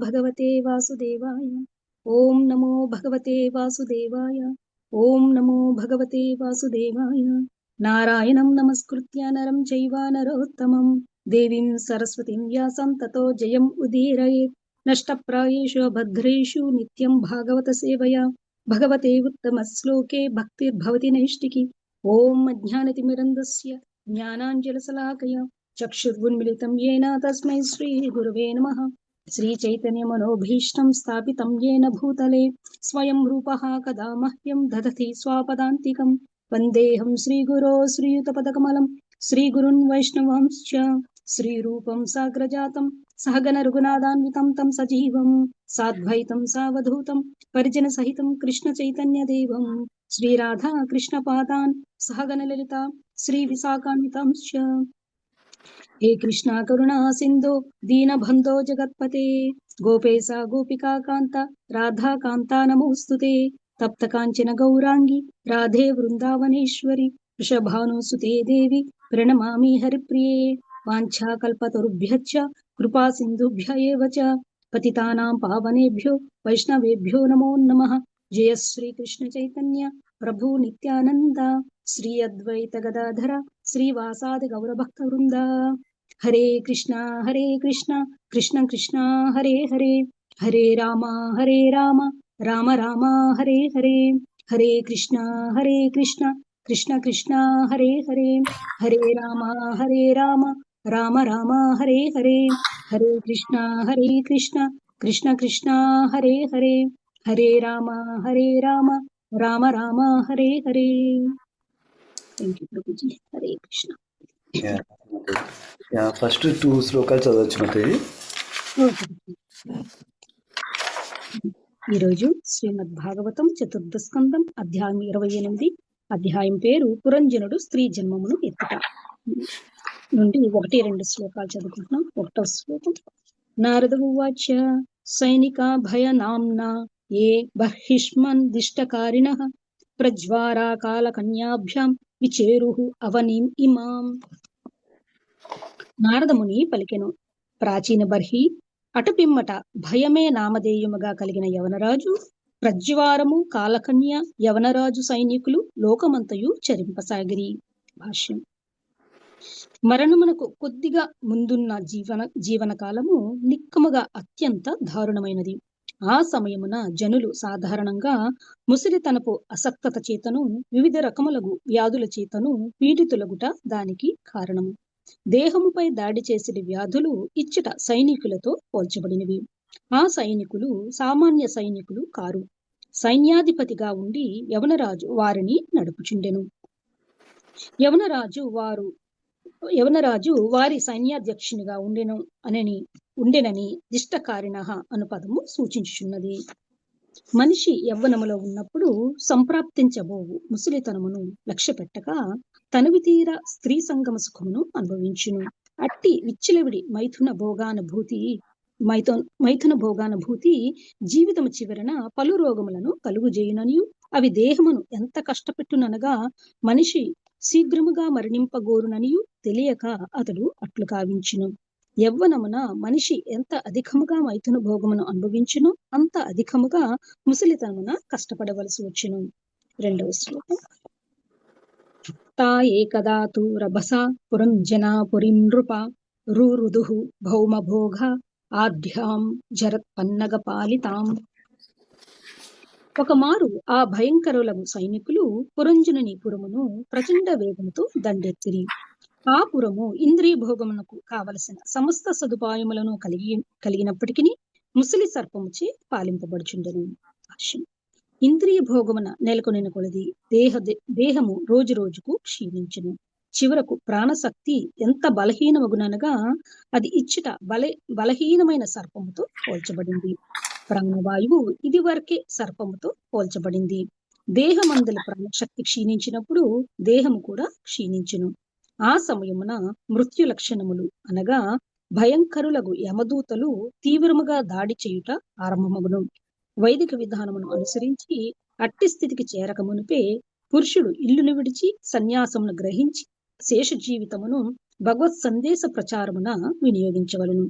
భగవతే వాసుదేవాయ. ఓం నమో భగవతే వాసుదేవాయ. ఓం నమో భగవతే వాసుదేవాయ. నారాయణం నమస్కృత్య నరం చైవ నరోత్తమం దేవీం సరస్వతిం వ్యాసం తతో జయం ఉదీరయేత్. నష్టప్రాయేషు భద్రేషు నిత్యం భాగవత సేవయా భగవతే ఉత్తమ శ్లోకే భక్తిర్భవతి నైష్టికి. ఓం అజ్ఞానతిమిరంధస్య జ్ఞానాంజలశలాకయా చక్షుర్వున్మిళితం येन తస్మై శ్రీ గురవే నమః. శ్రీచైతన్యమనోభీష్టం స్థాపితం येन భూతలే స్వయం రూపః కదా మహ్యం దదతి స్వాపదాంతికం. వందేహం శ్రీగురో శ్రీయుతపదకమలం శ్రీగురున్ వైష్ణవాంశ్చ శ్రీరూపం సాగ్రజాతం సహగణ రఘునాథాన్వితం తం సజీవం సాద్వైతం సావధూతం పరిజన సహితం కృష్ణ చైతన్య దేవం శ్రీరాధా కృష్ణ పాదాన్ సహగణ లలిత శ్రీ విశాఖాన్వితాంశ్చ. హే కృష్ణ కరుణా సింధో దీనబంధో జగత్పతే గోపేశ గోపికా కాంత రాధా కాంత నమోస్తుతే. తప్త కాంచన గౌరాంగి రాధే వృందావనేశ్వరి వృషభానుసుతే దేవి ప్రణమామి హరిప్రియే. వాంఛాకల్పతరుభ్యశ్చ కృపా సింధుభ్య ఏవ చ పతితానాం పావనేభ్యో వైష్ణవేభ్యో నమో నమః. జయ శ్రీ కృష్ణ చైతన్య ప్రభు నిత్యానంద శ్రీ అద్వైత గదాధర శ్రీవాసాది గౌరభక్త వృంద. Hare Krishna Krishna Krishna Hare Hare Hare Rama Rama Rama Hare Hare. Hare Krishna Krishna Krishna Hare Hare Hare Rama Rama Rama Hare Hare. Hare Krishna Krishna Krishna Hare Hare Hare Rama Rama Rama Hare Hare. Thank you Prabhuji. Hare Krishna. First 2 శ్లోకాలు చదవచ్చు మాతాజీ. ఈరోజు శ్రీమద్ భాగవతం చతుర్థ స్కందం అధ్యాయం 28. అధ్యాయం పేరు పురంజనుడు స్త్రీ జన్మమును ఎత్తుట నుండి 1-2 శ్లోకాలు చదువుకుంటున్నాం. 1వ శ్లోకం. నారద ఉవాచ సైనిక భయనాంనా ఏ బర్హిష్మన్ దిష్టకారిణః ప్రజ్వారా కాలకన్యాభ్యాం విచేరుః అవనీం ఇమాం. నారదముని పలికెను. ప్రాచీన బర్హి అటుపిమ్మట భయమే నామధేయముగా కలిగిన యవనరాజు ప్రజ్వారము కాలకన్య యవనరాజు సైనికులు లోకమంతయు చరింపసాగిరి. భాష్యం. మరణమునకు కొద్దిగా ముందున్న జీవన కాలము నిక్కముగా అత్యంత దారుణమైనది. ఆ సమయమున జనులు సాధారణంగా ముసలితనపు అసక్తత చేతను వివిధ రకములగు వ్యాధుల చేతను పీడితులగుట దానికి కారణము. దేహముపై దాడి చేసిన వ్యాధులు ఇచ్చట సైనికులతో పోల్చబడినవి. ఆ సైనికులు సామాన్య సైనికులు కారు. సైన్యాధిపతిగా ఉండి యవనరాజు వారిని నడుపుచుండెను. యవనరాజు వారి సైన్యాధ్యక్షునిగా ఉండెనని దిష్టకారిణః అను పదము సూచించుచున్నది. మనిషి యవ్వనములో ఉన్నప్పుడు సంప్రాప్తించబోవు ముసలితనమును లక్ష్య పెట్టక తనువి తీర స్త్రీ సంగమ సుఖమును అనుభవించును. అట్టి విచ్చలవిడి మైథున భోగానుభూతి జీవితము చివరన పలు రోగములను కలుగుజేయుననియు అవి దేహమును ఎంత కష్టపెట్టుననగా మనిషి శీఘ్రముగా మరణింపగోరుననియు తెలియక అతడు అట్లు కావించును. యవ్వనమున మనిషి ఎంత అధికముగా మైథున భోగమును అనుభవించును అంత అధికముగా ముసలితనమున కష్టపడవలసి వచ్చును. 2వ శ్లోకం. తా ఏకదా తు రభసా పురంజనా పురీం నృప రురుదుః భౌమభోగ ఆఢ్యాం జరత్పన్నగ పాలితాం. ఒకమారు ఆ భయంకరులగు సైనికులు పురంజనుని పురమును ప్రచండ వేగముతో దండెత్తిరి. ఆ పురము ఇంద్రియ భోగమునకు కావలసిన సమస్త సదుపాయములను కలిగినప్పటికీ ముసలి సర్పముచే పాలింపబడుచుండెను. ఇంద్రియ భోగమున నెలకొనిన కొలది దేహము రోజు రోజుకు క్షీణించును. చివరకు ప్రాణశక్తి ఎంత బలహీనమగుననగా అది ఇచ్చట బలహీనమైన సర్పముతో పోల్చబడింది. ప్రాణవాయువు ఇది వరకే సర్పముతో పోల్చబడింది. దేహమందలి ప్రాణశక్తి క్షీణించినప్పుడు దేహము కూడా క్షీణించును. ఆ సమయమున మృత్యు లక్షణములు అనగా భయంకరులగు యమదూతలు తీవ్రముగా దాడి చేయుట ఆరంభమగును. వైదిక విధానమును అనుసరించి అట్టి స్థితికి చేరక మునిపే పురుషుడు ఇల్లును విడిచి సన్యాసమును గ్రహించి శేష జీవితమును భగవత్ సందేశ ప్రచారమున వినియోగించవలను.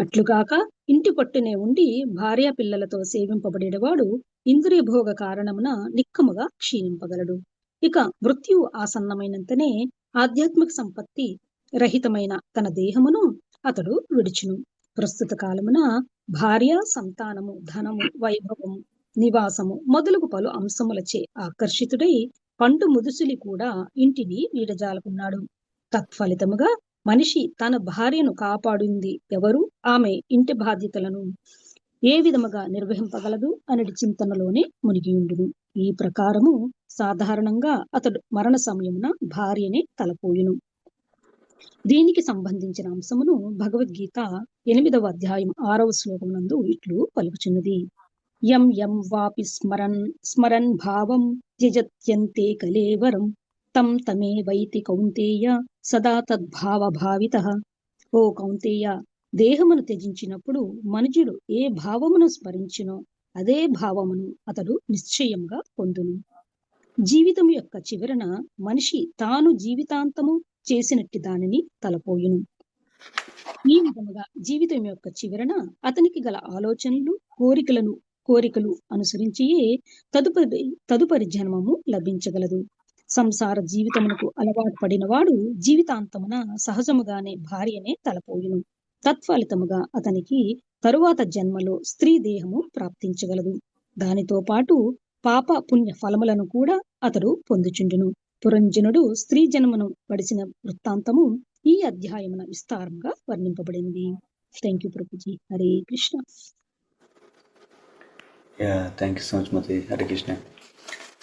అట్లుగాక ఇంటి పట్టునే ఉండి భార్యా పిల్లలతో సేవింపబడేవాడు ఇంద్రియ భోగ కారణమున నిక్కముగా క్షీణింపగలడు. ఇక మృత్యువు ఆసన్నమైనంతనే ఆధ్యాత్మిక సంపత్తి రహితమైన తన దేహమును అతడు విడుచును. ప్రస్తుత కాలమున భార్య, సంతానము, ధనము, వైభవము, నివాసము మొదలగు పలు అంశములచే ఆకర్షితుడై పండు ముదుసులి కూడా ఇంటిని వీడజాలకున్నాడు. తత్ఫలితముగా మనిషి తన భార్యను కాపాడింది ఎవరు, ఆమె ఇంటి బాధ్యతలను ఏ విధముగా నిర్వహింపగలదు అనేది చింతనలోనే మునిగియుండును. ఈ ప్రకారము సాధారణంగా అతడు మరణ సమయమున భార్యనే తలపోయును. దీనికి సంబంధించిన అంశమును భగవద్గీత 8వ అధ్యాయం 6వ శ్లోకమునందు ఇట్లు పలుకుచున్నది. యం యం వాపి స్మరన్ భావం త్యజత్యంతే కలేవరం తం తమే వైతి కౌంతేయ సదా తద్భావ భావితః. ఓ కౌంతేయ, దేహమును త్యజించినప్పుడు మనుజుడు ఏ భావమును స్మరించినో అదే భావమును అతడు నిశ్చయంగా పొందును. జీవితం యొక్క చివరన మనిషి తాను జీవితాంతము చేసినట్టి దానిని తలపోయును. ఈ విధముగా జీవితం యొక్క చివరన అతనికి గల ఆలోచనలు, కోరికలు అనుసరించియే తదుపరి జన్మము లభించగలదు. సంసార జీవితమునకు అలవాటు పడినవాడు జీవితాంతమున సహజముగానే భార్యనే తలపోయును. తత్ఫలితముగా అతనికి తరువాత జన్మలో స్త్రీ దేహము ప్రాప్తించగలదు. దానితో పాటు పాప పుణ్య ఫలములను కూడా అతడు పొందుచుండును. పురంజనుడు స్త్రీ జన్మను పడిసిన వృత్తాంతము ఈ అధ్యాయమున విస్తారంగా వర్ణింపబడింది. Thank you Prabhuji. Hare Krishna. Thank you so much, Mati. Hare Krishna.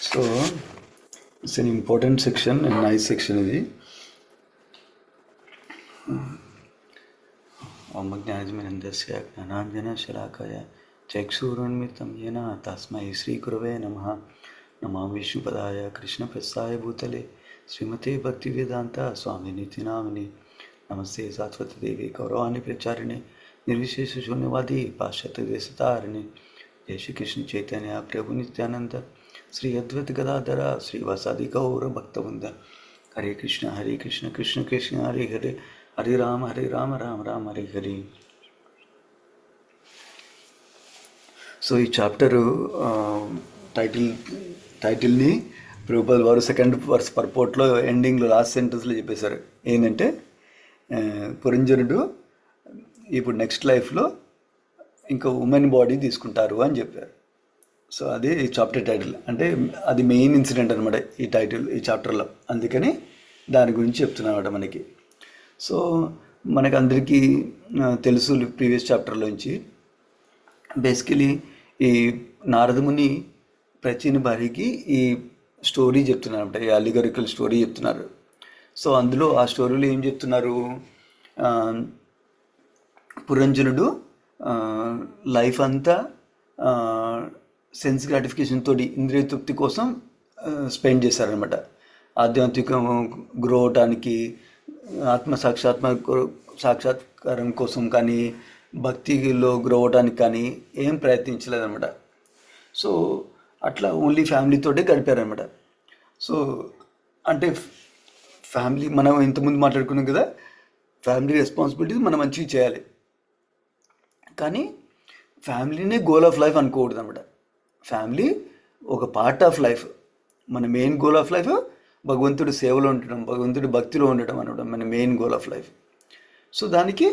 So, it's an important section, a nice section ఇది. ఓం జ్ఞానజ్ఞానస్య జ్ఞానాంజనశలాకయ చక్షురున్మిలితం येन తస్మై శ్రీగురవే నమః. నమామి విష్ణుపదాయ కృష్ణప్రస్థాయ భూతలే శ్రీమతే భక్తివేదాంత స్వామినితి నామిని. నమస్తే సాత్వతి దేవి గౌరవాన్ని ప్రచారిణి నిర్విశేష శూన్యవాది పాశ్చాత్య దేశతారిణి. జై శ్రీ కృష్ణ చైతన్య ప్రభు నిత్యానంద శ్రీ అద్వైత గదాధర శ్రీవాసాది గౌర భక్తవృంద. హరే కృష్ణ కృష్ణ కృష్ణ హరే హరే, హరే రామ రామ రామ హరే హరి. సో ఈ చాప్టరు టైటిల్ని ప్రభుపాల్ వారు సెకండ్ వర్స్ పర్పోర్ట్లో ఎండింగ్లో లాస్ట్ సెంటెన్స్లో చెప్పేశారు. ఏంటంటే పురంజనుడు ఇప్పుడు నెక్స్ట్ లైఫ్లో ఇంకా ఉమెన్ బాడీ తీసుకుంటారు అని చెప్పారు. సో అది ఈ చాప్టర్ టైటిల్, అంటే అది మెయిన్ ఇన్సిడెంట్ అనమాట ఈ చాప్టర్లో. అందుకని దాని గురించి చెప్తున్నమాట మనకి. సో మనకు అందరికీ తెలుసు ప్రీవియస్ చాప్టర్లోంచి బేసికలీ ఈ నారదముని ప్రాచీన భార్యకి ఈ స్టోరీ చెప్తున్నారు అనమాట, ఈ అలిగరికల్ స్టోరీ చెప్తున్నారు. సో అందులో ఆ స్టోరీలో ఏం చెప్తున్నారు, పురంజనుడు లైఫ్ అంతా సెన్స్ గ్రాటిఫికేషన్ తోటి ఇంద్రియ తృప్తి కోసం స్పెండ్ చేశారనమాట. ఆధ్యాత్మిక గ్రో అవటానికి, సాక్షాత్కారం కోసం కానీ, భక్తిలో గ్రో అవటానికి కానీ ఏం ప్రయత్నించలేదన్నమాట. సో అట్లా ఓన్లీ ఫ్యామిలీతోటే గడిపారనమాట. సో అంటే ఫ్యామిలీ, మనం ఇంతకుముందు మాట్లాడుకున్నాం కదా, ఫ్యామిలీ రెస్పాన్సిబిలిటీస్ మనం మంచిగా చేయాలి, కానీ ఫ్యామిలీనే గోల్ ఆఫ్ లైఫ్ అనుకోకూడదు అనమాట. ఫ్యామిలీ ఒక పార్ట్ ఆఫ్ లైఫ్. మన మెయిన్ గోల్ ఆఫ్ లైఫ్ భగవంతుడి సేవలో ఉండటం, భగవంతుడి భక్తిలో ఉండటం అనమాట మన main goal of life. So దానికి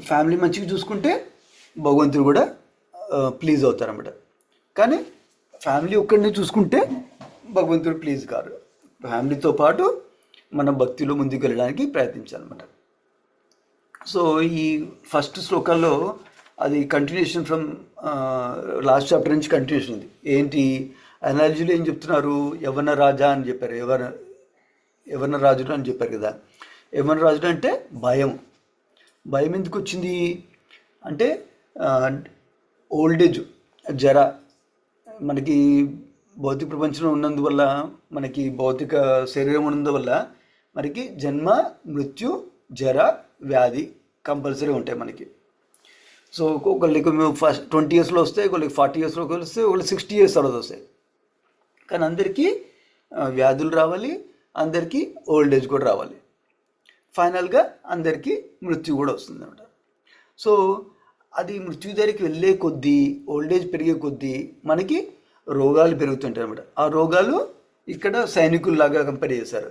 ఫ్యామిలీ మంచిగా చూసుకుంటే భగవంతుడు కూడా ప్లీజ్ అవుతారన్నమాట. కానీ ఫ్యామిలీ ఒక్కడిని చూసుకుంటే భగవంతుడు ప్లీజ్ కాదు. ఫ్యామిలీతో పాటు మన భక్తిలో ముందుకు వెళ్ళడానికి ప్రయత్నించాలన్నమాట. సో ఈ ఫస్ట్ శ్లోకాల్లో అది కంటిన్యూషన్ ఫ్రమ్ లాస్ట్ చాప్టర్ నుంచి కంటిన్యూషన్ ఉంది. ఏంటి అనాలజీలో ఏం చెప్తున్నారు, యవన రాజా అని చెప్పారు, యవన రాజుడు అని చెప్పారు కదా. యవన రాజుడు అంటే భయం. భయం ఎందుకు వచ్చింది అంటే ఓల్డ్ ఏజ్, జర, మనకి భౌతిక ప్రపంచంలో ఉన్నందువల్ల, మనకి భౌతిక శరీరం ఉన్నందువల్ల మనకి జన్మ, మృత్యు, జర, వ్యాధి కంపల్సరీ ఉంటాయి మనకి. సో ఒకళ్ళకి ఫస్ట్ 20 yearsలో వస్తాయి, ఒకళ్ళకి 40 yearsలో వస్తాయి, ఒకళ్ళకి 60 years తర్వాత వస్తాయి. కానీ అందరికీ వ్యాధులు రావాలి, అందరికీ ఓల్డ్ ఏజ్ కూడా రావాలి, ఫైనల్గా అందరికీ మృత్యు కూడా వస్తుంది అనమాట. సో అది మృత్యు దగ్గరికి వెళ్ళే కొద్దీ, ఓల్డేజ్ పెరిగే కొద్దీ మనకి రోగాలు పెరుగుతుంటాయి అన్నమాట. ఆ రోగాలు ఇక్కడ సైనికుల్లాగా కంపేర్ చేశారు.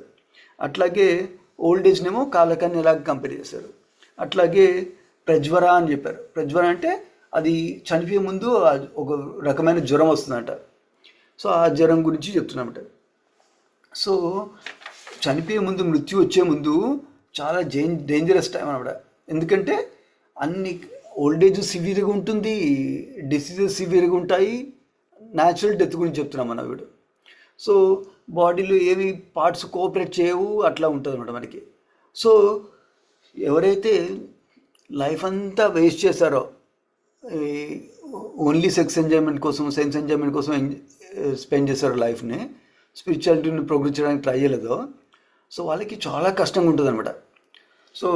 అట్లాగే ఓల్డేజ్నేమో కాలకన్యలాగా కంపేర్ చేశారు. అట్లాగే ప్రజ్వర అని చెప్పారు. ప్రజ్వర అంటే అది చనిపోయే ముందు ఒక రకమైన జ్వరం వస్తుందంట. సో ఆ జ్వరం గురించి చెప్తున్నమాట. సో చనిపోయే ముందు, మృత్యు వచ్చే ముందు చాలా డేంజరస్ టైం అనమాట. ఎందుకంటే అన్ని ఓల్డేజ్ సివియర్గా ఉంటుంది, డిసీజెస్ సివియర్గా ఉంటాయి. న్యాచురల్ డెత్ గురించి చెప్తున్నాం మనం వీడు. సో బాడీలో ఏవి పార్ట్స్ కోఆపరేట్ చేయవు, అట్లా ఉంటుంది అనమాట మనకి. సో ఎవరైతే లైఫ్ అంతా వేస్ట్ చేశారో, ఓన్లీ సెక్స్ ఎంజాయ్మెంట్ కోసం, సెన్స్ ఎంజాయ్మెంట్ కోసం స్పెండ్ చేశారో లైఫ్ని, స్పిరిచువాలిటీని ప్రోగ్రెస్ చేయడానికి ట్రై చేయలేదో, సో వాళ్ళకి చాలా కష్టంగా ఉంటుంది అనమాట. సో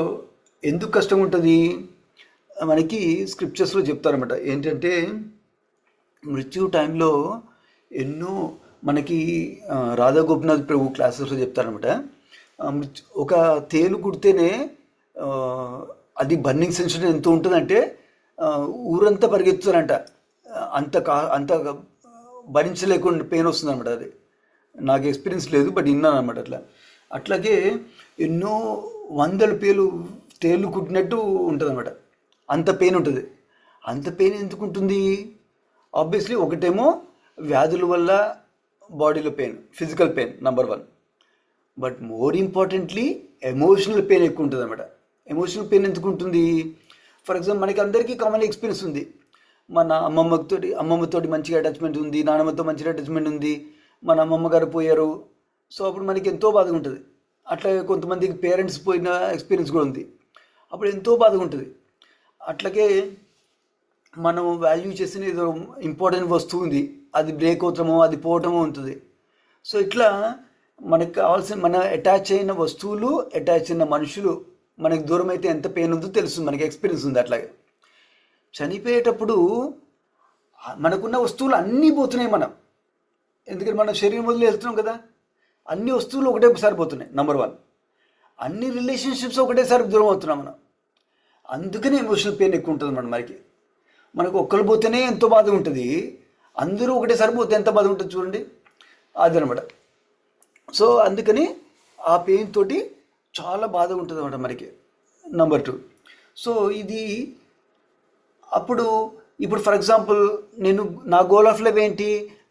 ఎందుకు కష్టంగా ఉంటుంది మనకి స్క్రిప్చర్స్లో చెప్తారనమాట. ఏంటంటే మృత్యు టైంలో ఎన్నో మనకి రాధా గోపినాథ్ ప్రభు క్లాసెస్లో చెప్తారనమాట. ఒక తేలు కుడితేనే అది బర్నింగ్ సెన్షన్ ఎంత ఉంటుందంటే ఊరంతా పరిగెత్తుతారంట. అంత భరించలేకుండా పెయిన్ వస్తుంది అనమాట. అది నాకు ఎక్స్పీరియన్స్ లేదు, బట్ విన్నాను అనమాట. అట్లాగే ఎన్నో వందల తేలు కుట్టినట్టు ఉంటుంది అనమాట. అంత పెయిన్ ఉంటుంది. అంత పెయిన్ ఎందుకు ఉంటుంది? ఆబ్వియస్లీ ఒకటేమో వ్యాధుల వల్ల బాడీలో pain, physical pain number 1. But more importantly emotional pain ఎక్కువ ఉంటుంది అనమాట. ఎమోషనల్ పెయిన్ ఎందుకు ఉంటుంది? ఫర్ ఎగ్జాంపుల్ మనకి అందరికీ కామన్ ఎక్స్పీరియన్స్ ఉంది. మన అమ్మమ్మతోటి మంచిగా అటాచ్మెంట్ ఉంది, నాన్నమ్మతో మంచిగా అటాచ్మెంట్ ఉంది, మన అమ్మమ్మ గారు పోయారు. సో అప్పుడు మనకి ఎంతో బాధగా ఉంటుంది. అట్లాగే కొంతమందికి పేరెంట్స్ పోయిన ఎక్స్పీరియన్స్ కూడా ఉంది. అప్పుడు ఎంతో బాధగా ఉంటుంది. అట్లాగే మనం వాల్యూ చేసిన ఏదో ఇంపార్టెంట్ వస్తువు ఉంది, అది బ్రేక్ అవుతామో, అది పోవటమో ఉంటుంది. సో ఇట్లా మనకు కావాల్సిన, మన అటాచ్ అయిన వస్తువులు, అటాచ్ అయిన మనుషులు మనకి దూరం అయితే ఎంత పెయిన్ ఉందో తెలుస్తుంది, మనకి ఎక్స్పీరియన్స్ ఉంది. అట్లాగే చనిపోయేటప్పుడు మనకున్న వస్తువులు అన్నీ పోతున్నాయి మనం. ఎందుకంటే మనం శరీరం వదిలి వెళ్తున్నాం కదా, అన్ని వస్తువులు ఒకటేసారి పోతున్నాయి. నెంబర్ 1. అన్ని రిలేషన్షిప్స్ ఒకటేసారి దూరం అవుతున్నాం మనం. అందుకనే ఎమోషనల్ పెయిన్ ఎక్కువ ఉంటుంది మనకు ఒక్కరు పోతేనే ఎంతో బాధ ఉంటుంది, అందరూ ఒకటేసారి పోతే ఎంత బాధ ఉంటుంది చూడండి. అదనమాట. సో అందుకని ఆ పెయిన్ తోటి చాలా బాధ ఉంటుంది అనమాట మనకి. నెంబర్ 2. సో ఇది ఇప్పుడు ఫర్ ఎగ్జాంపుల్ నా గోల్ ఆఫ్ లైఫ్ ఏంటి?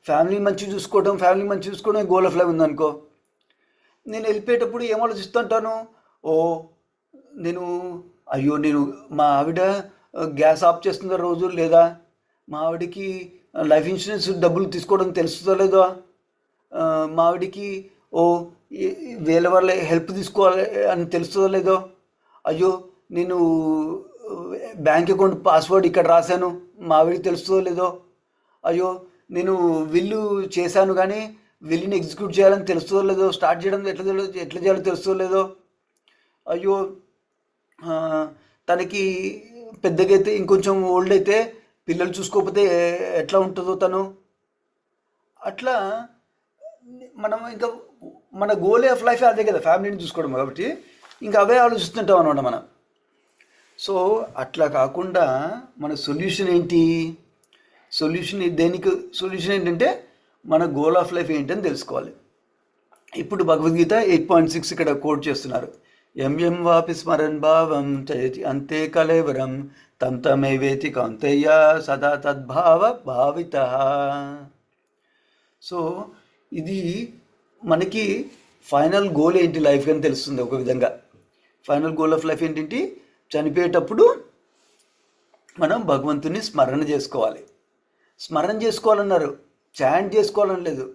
ఫ్యామిలీ మంచిగా చూసుకోవడం గోల్ ఆఫ్ లైఫ్ ఉందనుకో. నేను వెళ్ళిపోయేటప్పుడు ఏం ఆలోచిస్తుంటాను? నేను మా ఆవిడ గ్యాస్ ఆఫ్ చేస్తుందో రోజు, లేదా మా ఆవిడకి లైఫ్ ఇన్సూరెన్స్ డబ్బులు తీసుకోవడం తెలుస్తుందో లేదో, మా ఆవిడకి వేరే వాళ్ళ హెల్ప్ తీసుకోవాలి అని తెలుస్తుందో లేదో, అయ్యో నేను బ్యాంక్ అకౌంట్ పాస్వర్డ్ ఇక్కడ రాశాను, మా ఆవిడకి తెలుస్తుందో లేదో, అయ్యో నేను విల్లు చేశాను కానీ విల్లుని ఎగ్జిక్యూట్ చేయాలని తెలుస్తుందో లేదో, స్టార్ట్ చేయడం ఎట్లా చేయాలో తెలుస్తుందో లేదో, అయ్యో తనకి పెద్దగా అయితే, ఇంకొంచెం ఓల్డ్ అయితే పిల్లలు చూసుకోకపోతే ఎట్లా ఉంటుందో తను. అట్లా మనం ఇంకా మన గోల్ ఆఫ్ లైఫ్ అదే కదా, ఫ్యామిలీని చూసుకోవడం. కాబట్టి ఇంకా అవే ఆలోచిస్తుంటాం అనమాట మనం. సో అట్లా కాకుండా మన సొల్యూషన్ ఏంటి? సొల్యూషన్ ఏంటంటే మన గోల్ ఆఫ్ లైఫ్ ఏంటని తెలుసుకోవాలి. ఇప్పుడు భగవద్గీత 8.6 ఇక్కడ కోట్ చేస్తున్నారు. ఎం వాపి స్మరన్ భావం చయతి అంతే కలేవరం తం తమేవేతి కౌంతేయ సదా తద్భావ భావిత. సో ఇది మనకి ఫైనల్ గోల్ ఏంటి లైఫ్ అని తెలుస్తుంది. ఒక విధంగా ఫైనల్ గోల్ ఆఫ్ లైఫ్ ఏంటి? చనిపోయేటప్పుడు మనం భగవంతుని స్మరణ చేసుకోవాలి. స్మరణ చేసుకోవాలన్నారు, చాంట్ చేసుకోవాలని లేదు,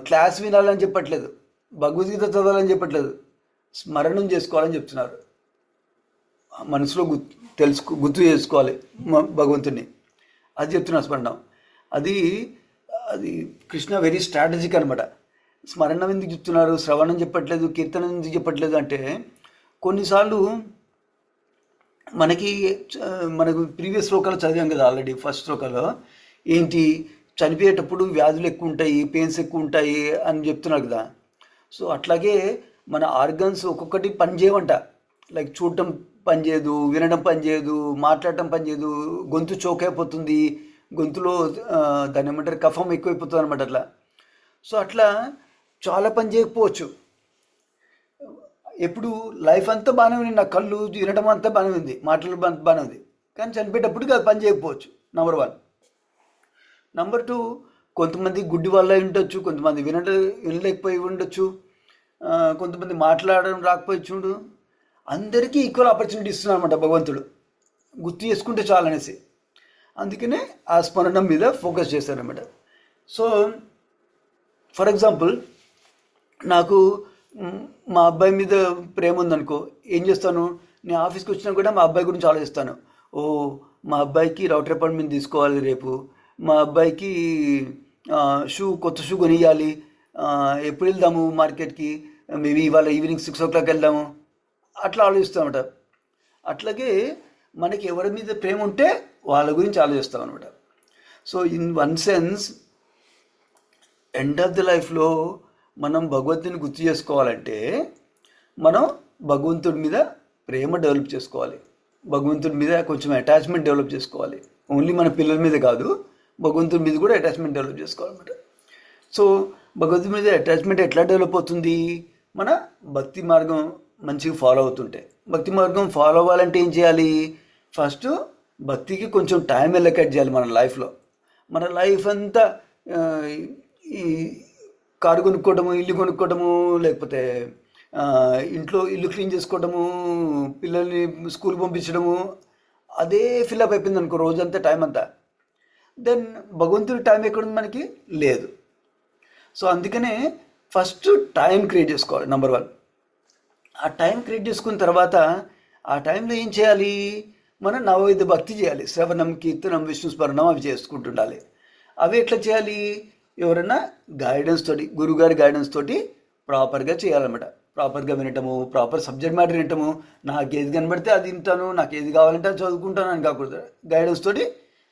క్లాస్ వినాలని చెప్పట్లేదు, భగవద్గీత చదవాలని చెప్పట్లేదు, స్మరణం చేసుకోవాలని చెప్తున్నారు. మనసులో గుర్తు చేసుకోవాలి భగవంతుని, అది చెప్తున్నారు స్మరణం. అది కృష్ణ వెరీ స్ట్రాటజిక్ అనమాట. స్మరణం ఎందుకు చెప్తున్నారు, శ్రవణం చెప్పట్లేదు, కీర్తనం ఎందుకు చెప్పట్లేదు అంటే, కొన్నిసార్లు మనకు ప్రీవియస్ శ్లోకాలు చదివాం కదా ఆల్రెడీ. ఫస్ట్ శ్లోకాలో ఏంటి, చనిపోయేటప్పుడు వ్యాధులు ఎక్కువ ఉంటాయి, పెయిన్స్ ఎక్కువ ఉంటాయి అని చెప్తున్నారు కదా. సో అట్లాగే మన ఆర్గన్స్ ఒక్కొక్కటి పని చేయవంట. లైక్ చూడటం పనిచేయదు, వినడం పనిచేయదు, మాట్లాడటం పనిచేయదు, గొంతు చోక్ అయిపోతుంది, గొంతులో దాన్ని ఏమంటారు కఫం ఎక్కువైపోతుంది అనమాట అట్లా. సో అట్లా చాలా పని చేయకపోవచ్చు. ఎప్పుడు లైఫ్ అంతా బాగానే ఉంది, నా కళ్ళు వినడం అంతా బాగానే ఉంది, మాటలు బాగానే ఉంది, కానీ చనిపోయేటప్పటికి అది పని చేయకపోవచ్చు. నంబర్ 1. నంబర్ 2, కొంతమంది గుడ్డి వల్ల ఉండొచ్చు, కొంతమంది వినలేకపోయి ఉండొచ్చు, కొంతమంది మాట్లాడడం రాకపోయి చూడు. అందరికీ ఈక్వల్ ఆపర్చునిటీ ఇస్తున్నాడు అనమాట భగవంతుడు, గుర్తు చేసుకుంటే చాలనేసి. అందుకనే ఆ స్మరణం మీద ఫోకస్ చేశారనమాట. సో ఫర్ ఎగ్జాంపుల్, నాకు మా అబ్బాయి మీద ప్రేమ ఉందనుకో, ఏం చేస్తాను, నేను ఆఫీస్కి వచ్చినా కూడా మా అబ్బాయి గురించి ఆలోచిస్తాను. ఓ, మా అబ్బాయికి రౌటర్ అపాయింట్మెంట్ తీసుకోవాలి రేపు, మా అబ్బాయికి కొత్త షూ కొనియాలి, ఎప్పుడు వెళ్దాము మార్కెట్కి, మేబీ ఇవాళ ఈవినింగ్ 6 o'clock వెళ్దాము, అట్లా ఆలోచిస్తామన్నమాట. అట్లాగే మనకి ఎవరి మీద ప్రేమ ఉంటే వాళ్ళ గురించి ఆలోచిస్తాం అనమాట. So in one sense, end of the లైఫ్లో మనం భగవంతుని గుర్తు చేసుకోవాలంటే మనం భగవంతుడి మీద ప్రేమ డెవలప్ చేసుకోవాలి, భగవంతుడి మీద కొంచెం అటాచ్మెంట్ డెవలప్ చేసుకోవాలి. ఓన్లీ మన పిల్లల మీద కాదు, భగవంతుడి మీద కూడా అటాచ్మెంట్ డెవలప్ చేసుకోవాలన్నమాట. సో భగవంతుడి మీద అటాచ్మెంట్ ఎట్లా డెవలప్ అవుతుంది, మన భక్తి మార్గం మంచిగా ఫాలో అవుతుంటే. భక్తి మార్గం ఫాలో అవ్వాలంటే ఏం చేయాలి, ఫస్ట్ భక్తికి కొంచెం టైం ఎలకేట్ చేయాలి మన లైఫ్లో. మన లైఫ్ అంతా ఈ కారు కొనుక్కోవడము, ఇల్లు కొనుక్కోవడము, లేకపోతే ఇంట్లో ఇల్లు క్లీన్ చేసుకోవడము, పిల్లల్ని స్కూల్కి పంపించడము, అదే ఫిల్అప్ అయిపోయింది అనుకో రోజంతా, టైం అంతా. దెన్ భగవంతుడి టైం ఎక్కడుంది మనకి, లేదు. సో అందుకనే ఫస్ట్ టైం క్రియేట్ చేసుకోవాలి, నంబర్ 1. ఆ టైం క్రియేట్ చేసుకున్న తర్వాత ఆ టైంలో ఏం చేయాలి, మనం నవవిధ భక్తి చేయాలి. శ్రవణం, కీర్తనం, విష్ణు స్మరణం అవి చేసుకుంటుండాలి. అవి ఎట్లా చేయాలి, ఎవరైనా గైడెన్స్ తోటి, గురుగారి గైడెన్స్ తోటి ప్రాపర్గా చేయాలన్నమాట. ప్రాపర్గా వినటము, ప్రాపర్ సబ్జెక్ట్ మ్యాటర్ వినటము, నాకు ఏది కనబడితే అది వింటాను, నాకు ఏది కావాలంటే అది చదువుకుంటాను అని కాకూడదు. గైడెన్స్ తోటి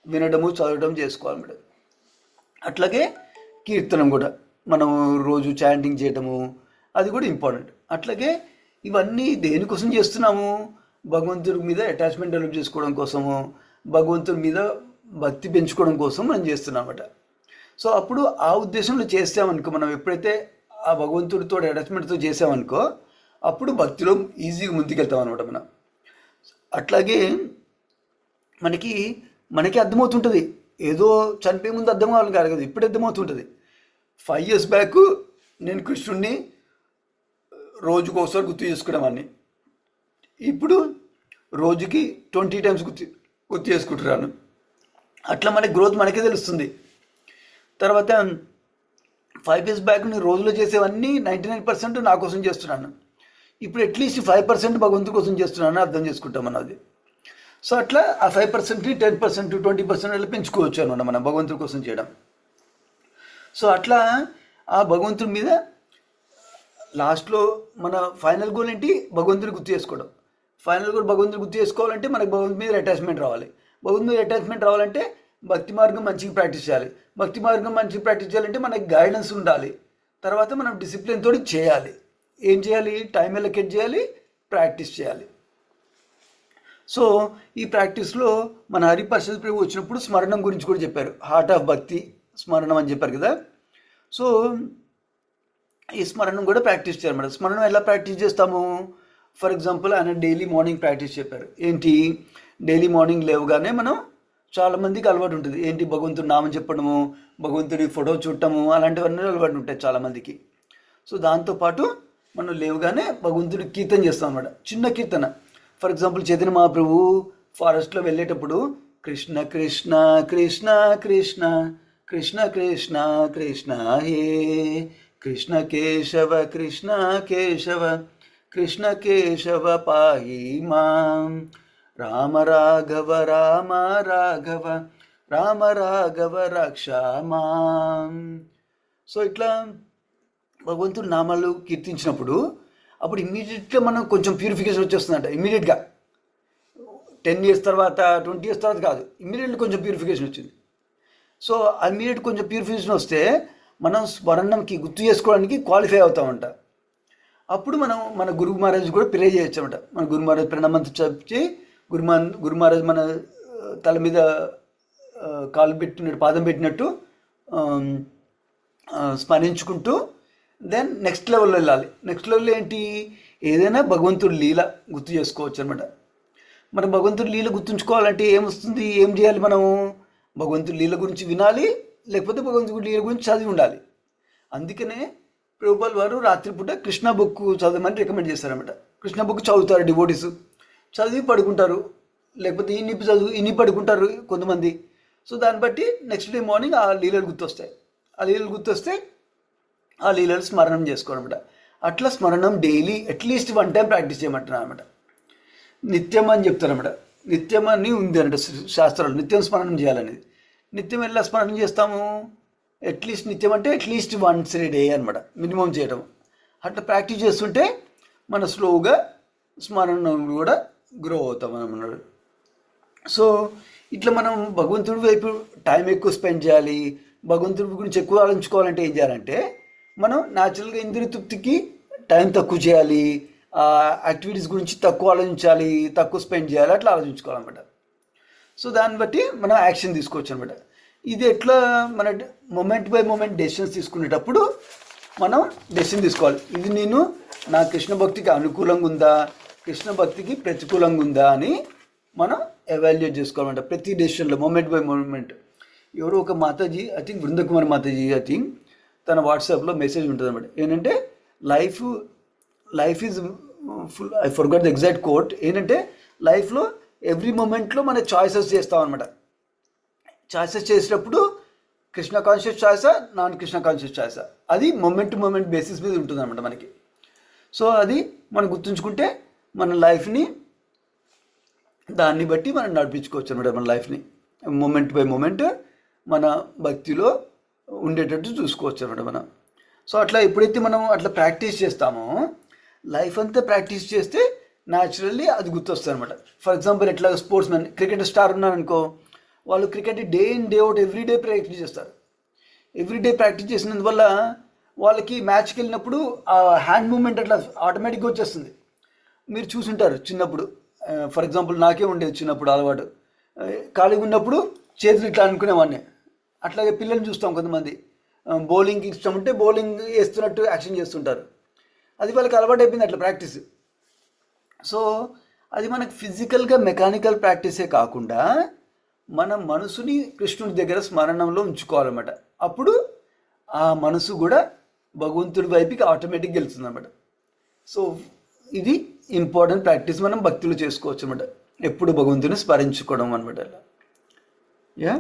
వినడము, చదవడం చేసుకోవాలన్నమాట. అట్లాగే కీర్తనం కూడా మనం రోజు చాంటింగ్ చేయటము, అది కూడా ఇంపార్టెంట్. అట్లాగే ఇవన్నీ దేనికోసం చేస్తున్నాము, భగవంతుడి మీద అటాచ్మెంట్ డెవలప్ చేసుకోవడం కోసము, భగవంతుడి మీద భక్తి పెంచుకోవడం కోసం మనం చేస్తున్నాం అన్నమాట. సో అప్పుడు ఆ ఉద్దేశంలో చేసామనుకో, మనం ఎప్పుడైతే ఆ భగవంతుడితో అటాచ్మెంట్తో చేసామనుకో, అప్పుడు భక్తిలో ఈజీగా ముందుకెళ్తాం అనమాట మనం. అట్లాగే మనకి అర్థమవుతుంటుంది, ఏదో చనిపోయే ముందు అర్థం కావాలని కాదు కదా, ఇప్పుడు అర్థమవుతుంటుంది. 5 years బ్యాక్ నేను కృష్ణుడిని రోజుకు ఒకసారి గుర్తు చేసుకునేవాడిని, ఇప్పుడు రోజుకి 20 times గుర్తు చేసుకుంటున్నాను. అట్లా మనకి గ్రోత్ మనకే తెలుస్తుంది. తర్వాత 5 years బ్యాక్ నేను రోజులో చేసేవన్నీ 99% నా కోసం చేస్తున్నాను, ఇప్పుడు అట్లీస్ట్ 5% భగవంతుడి కోసం చేస్తున్నాను అర్థం చేసుకుంటాం అన్నది. సో అట్లా ఆ 5%, 10%, 20% అలా పెంచుకోవచ్చు అనమాట మనం భగవంతుడి కోసం చేయడం. సో అట్లా ఆ భగవంతుడి మీద లాస్ట్లో మన ఫైనల్ గోల్ ఏంటి, భగవంతుని గుర్తు చేసుకోవడం. ఫైనల్ గోల్ భగవంతుని గుర్తు చేసుకోవాలంటే మనకు భగవంతుడి మీద అటాచ్మెంట్ రావాలి. భగవంతుడి మీద అటాచ్మెంట్ రావాలంటే భక్తి మార్గం మంచిగా ప్రాక్టీస్ చేయాలి. భక్తి మార్గం మంచిగా ప్రాక్టీస్ చేయాలంటే మనకి గైడెన్స్ ఉండాలి. తర్వాత మనం డిసిప్లిన్ తోటి చేయాలి. ఏం చేయాలి, టైం ఎలకేట్ చేయాలి, ప్రాక్టీస్ చేయాలి. సో ఈ ప్రాక్టీస్లో మన హరిప్రసాద్ ప్రభు వచ్చినప్పుడు స్మరణం గురించి కూడా చెప్పారు. హార్ట్ ఆఫ్ భక్తి స్మరణం అని చెప్పారు కదా. సో ఈ స్మరణం కూడా ప్రాక్టీస్ చేయాలన్నమాట. స్మరణం ఎలా ప్రాక్టీస్ చేస్తాము, ఫర్ ఎగ్జాంపుల్ ఆయన డైలీ మార్నింగ్ ప్రాక్టీస్ చెప్పారు. ఏంటి, డైలీ మార్నింగ్ లేవగానే మనం చాలామందికి అలవాటు ఉంటుంది ఏంటి, భగవంతుడి నామం చెప్పడము, భగవంతుడి ఫోటో చూడటము, అలాంటివన్నీ అలవాటు ఉంటాయి చాలామందికి. సో దాంతోపాటు మనం లేవగానే భగవంతుడి కీర్తన చేస్తాం అన్నమాట, చిన్న కీర్తన. ఫర్ ఎగ్జాంపుల్ చైతన్య మహాప్రభు ఫారెస్ట్లో వెళ్ళేటప్పుడు కృష్ణ కృష్ణ కృష్ణ కృష్ణ కృష్ణ కృష్ణ కృష్ణ హే కృష్ణ కేశవ కృష్ణ కేశవ కృష్ణ కేశవ పాహి మాం రామ రాఘవ రామ రాఘవ రామ రాఘవ రక్ష మాం. సో ఇట్లా భగవంతుడి నామాలు కీర్తించినప్పుడు అప్పుడు ఇమ్మీడియట్గా మనం కొంచెం ప్యూరిఫికేషన్ వచ్చేస్తుందంట. ఇమ్మీడియట్గా 10 years తర్వాత 20 years తర్వాత కాదు, ఇమ్మీడియట్లీ కొంచెం ప్యూరిఫికేషన్ వచ్చింది. సో ఇమ్మీడియట్ కొంచెం ప్యూరిఫికేషన్ వస్తే మనం స్మరణంకి గుర్తు చేసుకోవడానికి క్వాలిఫై అవుతామంట. అప్పుడు మనం మన గురు మహారాజ్ కూడా ప్రే చేయొచ్చు అనమాట. మన గురు మహారాజ్ ప్రణామంత చెప్పి గురు మహారాజ్ మన తల మీద ఆ, కాలు పెట్టినట్టు పాదం పెట్టినట్టు ఆమ్, స్మరించుకుంటూ దెన్ నెక్స్ట్ లెవెల్లో వెళ్ళాలి. నెక్స్ట్ లెవెల్లో ఏంటి, ఏదైనా భగవంతుడి లీల గుర్తు చేసుకోవచ్చు అనమాట. మనం భగవంతుడి లీల గుర్తుంచుకోవాలంటే ఏమొస్తుంది, ఏం చేయాలి మనం, భగవంతుడి లీల గురించి వినాలి, లేకపోతే భగవంతుడి లీల గురించి చదివి ఉండాలి. అందుకనే ప్రభుపాల్ వారు రాత్రిపూట కృష్ణ బుక్ చదవమని రికమెండ్ చేశారన్నమాట. కృష్ణ బుక్ చదువుతారు డివోటీస్, చదివి పడుకుంటారు, లేకపోతే ఇన్ని పడుకుంటారు కొంతమంది. సో దాన్ని బట్టి నెక్స్ట్ డే మార్నింగ్ ఆ లీలలు గుర్తొస్తాయి. ఆ లీలలు గుర్తొస్తే ఆ లీలలు స్మరణం చేసుకోవాలన్నమాట. అట్లా స్మరణం డైలీ అట్లీస్ట్ 1 టైం ప్రాక్టీస్ చేయమంటున్నారు అనమాట. నిత్యం అని చెప్తారన్నమాట. నిత్యం అని ఉంది అంటే శాస్త్రాలు, నిత్యం స్మరణం చేయాలనేది. నిత్యం ఎలా స్మరణం చేస్తాము, అట్లీస్ట్ నిత్యం అంటే అట్లీస్ట్ వన్స్ ఏ డే అనమాట, మినిమం చేయడం. అట్లా ప్రాక్టీస్ చేస్తుంటే మన స్లోగా స్మరణం కూడా గ్రో అవుతాం అన్నాడు. సో ఇట్లా మనం భగవంతుడి వైపు టైం ఎక్కువ స్పెండ్ చేయాలి, భగవంతుడి గురించి ఎక్కువ ఆలోచించుకోవాలంటే ఏం చేయాలంటే మనం న్యాచురల్గా ఇంద్రియ తృప్తికి టైం తక్కువ చేయాలి, యాక్టివిటీస్ గురించి తక్కువ ఆలోచించాలి, తక్కువ స్పెండ్ చేయాలి, అట్లా ఆలోచించుకోవాలన్నమాట. సో దాన్ని బట్టి మనం యాక్షన్ తీసుకోవచ్చు అనమాట. ఇది ఎట్లా మన మూమెంట్ బై మూమెంట్ డెసిషన్స్ తీసుకునేటప్పుడు మనం డెసిషన్ తీసుకోవాలి. ఇది నేను నా కృష్ణ భక్తికి అనుకూలంగా ఉందా, కృష్ణ భక్తికి ప్రతికూలంగా ఉందా అని మనం ఎవాల్యుయేట్ చేసుకోవాలన్నమాట. ప్రతి డెసిషన్లో మూమెంట్ బై మూమెంట్. ఎవరో ఒక మాతాజీ, ఐ థింక్ బృందకుమార్ మాతాజీ, ఐ థింక్ తన వాట్సాప్లో మెసేజ్ ఉంటుంది అనమాట. ఏంటంటే life is full, I forgot the exact quote. ఏంటంటే లైఫ్లో ఎవ్రీ మూమెంట్లో మన చాయిసెస్ చేస్తాం అనమాట. చాయిసెస్ చేసేటప్పుడు కృష్ణ కాన్షియస్ చాయిసా, నాన్ కృష్ణ కాన్షియస్ చాయిసా, అది మూమెంట్ టు మూమెంట్ బేసిస్ మీద ఉంటుంది అనమాట మనకి. సో అది మనం గుర్తుంచుకుంటే మన లైఫ్ని దాన్ని బట్టి మనం నడిపించుకోవచ్చు అనమాట. మన లైఫ్ని మూమెంట్ బై మూమెంట్ మన భక్తిలో ఉండేటట్టు చూసుకోవచ్చు అనమాట మనం. సో అట్లా ఎప్పుడైతే మనం అట్లా ప్రాక్టీస్ చేస్తామో, లైఫ్ అంతా ప్రాక్టీస్ చేస్తే న్యాచురల్లీ అది గుర్తొస్తుంది అనమాట. ఫర్ ఎగ్జాంపుల్ ఎట్లా స్పోర్ట్స్ మ్యాన్, క్రికెట్ స్టార్ ఉన్నారనుకో, వాళ్ళు cricket day in day out everyday practice చేస్తారు. ఎవ్రీడే ప్రాక్టీస్ చేసినందువల్ల వాళ్ళకి మ్యాచ్కి వెళ్ళినప్పుడు ఆ హ్యాండ్ మూమెంట్ అట్లా ఆటోమేటిక్గా వచ్చేస్తుంది. మీరు చూసుంటారు చిన్నప్పుడు, ఫర్ ఎగ్జాంపుల్ నాకే ఉండేది చిన్నప్పుడు అలవాటు, ఖాళీగా ఉన్నప్పుడు చేతులు ఇట్లా అనుకునేవాడిని. అట్లాగే పిల్లల్ని చూస్తాం, కొంతమంది బౌలింగ్కి ఇష్టం ఉంటే బౌలింగ్ వేస్తున్నట్టు యాక్షన్ చేస్తుంటారు. అది వాళ్ళకి అలవాటు అయిపోయింది అట్లా ప్రాక్టీస్. సో అది మనకు ఫిజికల్గా మెకానికల్ ప్రాక్టీసే కాకుండా మన మనసుని కృష్ణుడి దగ్గర స్మరణంలో ఉంచుకోవాలన్నమాట. అప్పుడు ఆ మనసు కూడా భగవంతుడి వైపుకి ఆటోమేటిక్గా వెళ్తుంది అనమాట. సో ఇది ఇంపార్టెంట్ ప్రాక్టీస్ మనం భక్తులు చేసుకోవచ్చు అనమాట, ఎప్పుడు భగవంతుని స్మరించుకోవడం అనమాట. అలా yeah.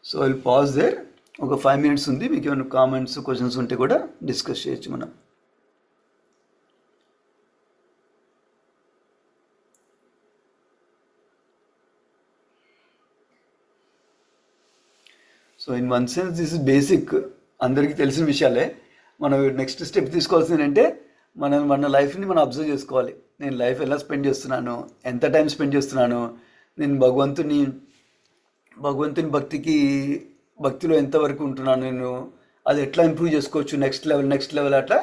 So I will pause there. ఒక 5 minutes ఉంది, మీకు ఏమైనా కామెంట్స్ క్వశ్చన్స్ ఉంటే కూడా డిస్కస్ చేయొచ్చు మనం. So in one sense this is basic, అందరికీ తెలిసిన విషయాలే. మనం నెక్స్ట్ స్టెప్ తీసుకోవాల్సింది ఏంటంటే మన లైఫ్ని మనం అబ్జర్వ్ చేసుకోవాలి. నేను లైఫ్ ఎలా స్పెండ్ చేస్తున్నాను, ఎంత టైం స్పెండ్ చేస్తున్నాను, నేను భగవంతుని భక్తిలో ఎంతవరకు ఉంటున్నాను, నేను అది ఎట్లా ఇంప్రూవ్ చేసుకోవచ్చు, నెక్స్ట్ లెవెల్ అట్లా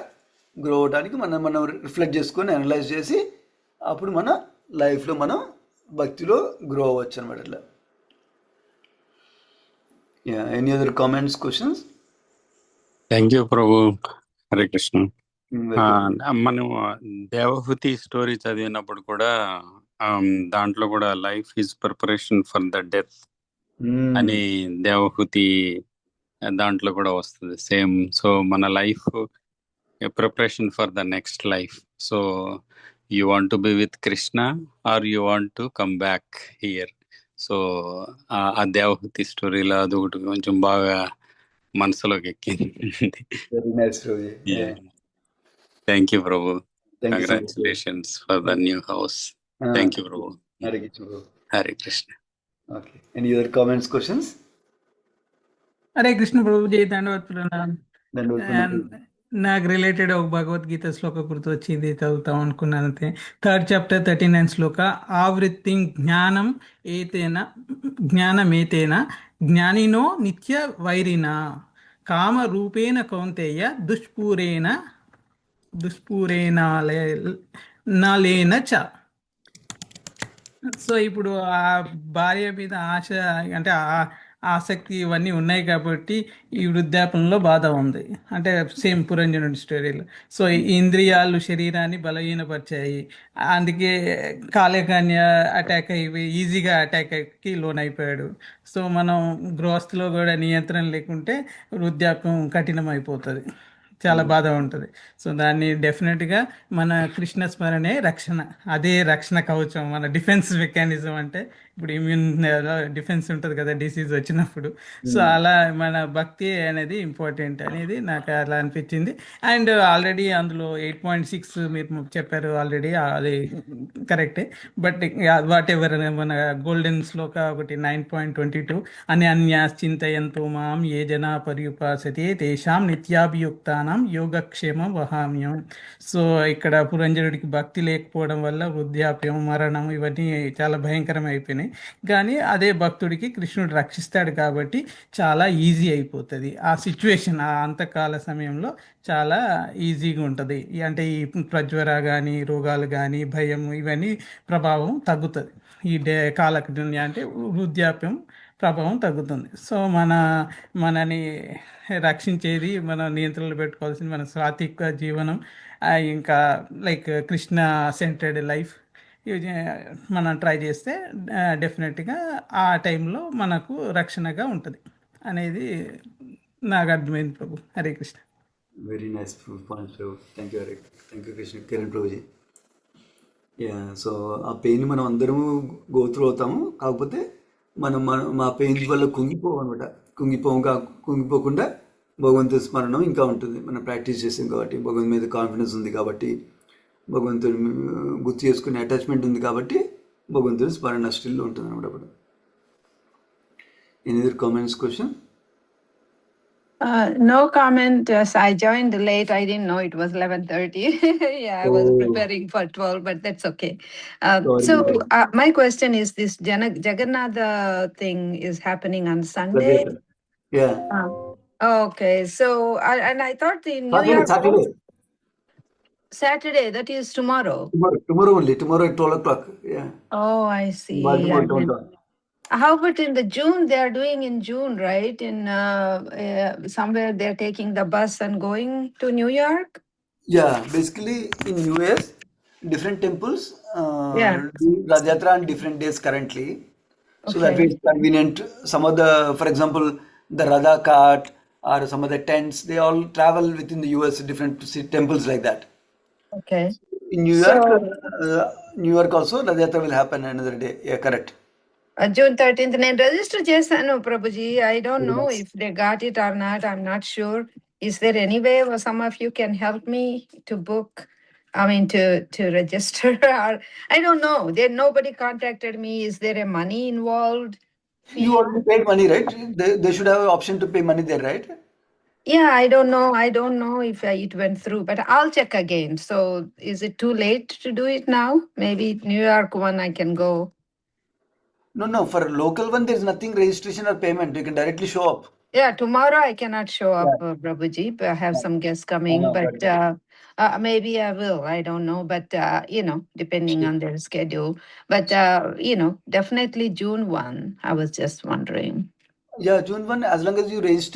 గ్రో అవడానికి మనం రిఫ్లెక్ట్ చేసుకొని అనలైజ్ చేసి అప్పుడు మన లైఫ్లో మనం భక్తిలో గ్రో అవ్వచ్చు అనమాట. అట్లా. Yeah, any other comments, questions? Thank you Prabhu. Hare Krishna. మనం దేవహూతి స్టోరీ చదివినప్పుడు కూడా దాంట్లో కూడా life is preparation for the death అని దేవహూతి దాంట్లో కూడా వస్తుంది సేమ్. సో మన life preparation for the next life. So you want to be with Krishna or you want to come back here. So ఆ దేవహూతి స్టోరీలో అది ఒకటి కొంచెం బాగా మనసులోకి ఎక్కింది. Very nice Roji. Thank you Prabhu. Thank you so much. Congratulations for the new house. Thank you Prabhu. Hare Krishna bro. Hare Krishna. Okay, any other comments, questions? Hare Krishna Prabhuji, దండవత్తులు. ధన్యవాదాలు. నాకు రిలేటెడ్ ఒక భగవద్గీత శ్లోక గుర్తు వచ్చింది, చదువుతాం అనుకున్నాను అంతే. 3rd chapter 39th శ్లోక. ఆవృత్తిం జ్ఞానమేతేన జ్ఞానినో నిత్య వైరిణ కామ రూపేణ కౌంతేయ దుష్పూరేణ దుష్పూరే నాలేన చ. సో ఇప్పుడు ఆ భార్య మీద ఆశ, అంటే ఆసక్తి ఇవన్నీ ఉన్నాయి కాబట్టి ఈ వృద్ధాపంలో బాధ ఉంది. అంటే సేమ్ పురంజనుడి స్టోరీలో. సో ఈ ఇంద్రియాలు శరీరాన్ని బలహీనపరిచాయి. అందుకే కాలకన్య అటాక్ అయ్యి ఈజీగా అటాక్కి లోనైపోయాడు. సో మనం గృహస్థిలో కూడా నియంత్రణ లేకుంటే వృద్ధాప్యం కఠినమైపోతుంది, చాలా బాధ ఉంటుంది. సో దాన్ని డెఫినెట్గా మన కృష్ణ స్మరణే రక్షణ, అదే రక్షణ కవచం, మన డిఫెన్స్ మెకానిజం. అంటే ఇప్పుడు ఇమ్యూన్ డిఫెన్స్ ఉంటుంది కదా డిసీజ్ వచ్చినప్పుడు. సో అలా మన భక్తి అనేది ఇంపార్టెంట్ అనేది నాకు అలా అనిపించింది. అండ్ ఆల్రెడీ అందులో 8.6 మీరు చెప్పారు ఆల్రెడీ, అది కరెక్టే. బట్ వాట్ ఎవర్, మన గోల్డెన్ శ్లోక ఒకటి 9.22 అన్యాశ్చింతయంతో మాం ఏ జనా పర్యుపాసతే తేషాం నిత్యాభియుక్తానాం యోగక్షేమం వహామ్యం. సో ఇక్కడ పురంజనుడికి భక్తి లేకపోవడం వల్ల వృద్ధాప్యం, మరణం ఇవన్నీ చాలా భయంకరం అయిపోయినాయి. కానీ అదే భక్తుడికి కృష్ణుడు రక్షిస్తాడు కాబట్టి చాలా ఈజీ అయిపోతుంది ఆ సిచ్యువేషన్. ఆ అంతకాల సమయంలో చాలా ఈజీగా ఉంటుంది. అంటే ఈ ప్రజ్వర కానీ, రోగాలు కానీ, భయం ఇవన్నీ ప్రభావం తగ్గుతుంది. ఈ కాలకన్య అంటే వృద్ధాప్యం ప్రభావం తగ్గుతుంది. సో మనని రక్షించేది, మన నియంత్రణలో పెట్టుకోవాల్సింది మన సాత్విక జీవనం, ఇంకా లైక్ కృష్ణ సెంటర్డ్ లైఫ్ ఇవి మనం ట్రై చేస్తే డెఫినెట్గా ఆ టైంలో మనకు రక్షణగా ఉంటుంది అనేది నాకు అర్థమైంది Prabhu. Hare Krishna. Very nice point Prabhu. Thank you Hare, thank you Krishna Kiran Prabhuji. Yeah, so ఆ పెయిన్ మనం అందరము గోత్రు అవుతాము, కాకపోతే మనం మా పెయిన్స్ వల్ల కుంగిపోవన్నమాట. కుంగిపోకుండా భగవంతుడి స్మరణం ఇంకా ఉంటుంది. మనం ప్రాక్టీస్ చేసాం కాబట్టి, భగవంతు మీద కాన్ఫిడెన్స్ ఉంది కాబట్టి, భగవంతుడి గుర్తు చేసుకునే అటాచ్మెంట్ ఉంది కాబట్టి భగవంతుడి స్మరణ స్టిల్ ఉంటుంది అనమాట. అప్పుడు any other comments, question? No comment. Yes, I joined late. I didn't know it was 11:30. Yeah, I was preparing for 12, but that's okay. So my question is, this Jagannatha thing is happening on Sunday? Yeah. Okay. So, and I thought the New Year... Saturday, that is tomorrow. Tomorrow only. Tomorrow at 12 o'clock. Yeah. Oh, I see. How about in the June? They are doing in June, right? In somewhere they're taking the bus and going to New York? Yeah, basically in US, different temples do Rath Yatra on different days currently. So that way it's convenient. Some of the, for example, the Radha cart or some of the tents, they all travel within the US, different temples like that. Okay. In New York also, Rath Yatra will happen another day. Yeah, correct. June 13th, నేను register చేశాను Prabhuji. I don't know if they got it or not. I'm not sure. Is there any way where some of you can help me to book? I mean, to register, or I don't know. Nobody contacted me. Is there a money involved? You already paid money, right? They should have an option to pay money there, right? Yeah, I don't know if it went through, but I'll check again. So is it too late to do it now? Maybe New York one I can go. No. For local one, there's nothing registration or payment. You can directly show up. Yeah, tomorrow I cannot show up, Prabhuji. But I have some guests coming, but maybe I will. I don't know, but depending on their schedule. But definitely June 1. I was just wondering. Yeah, June 1. As long as you register,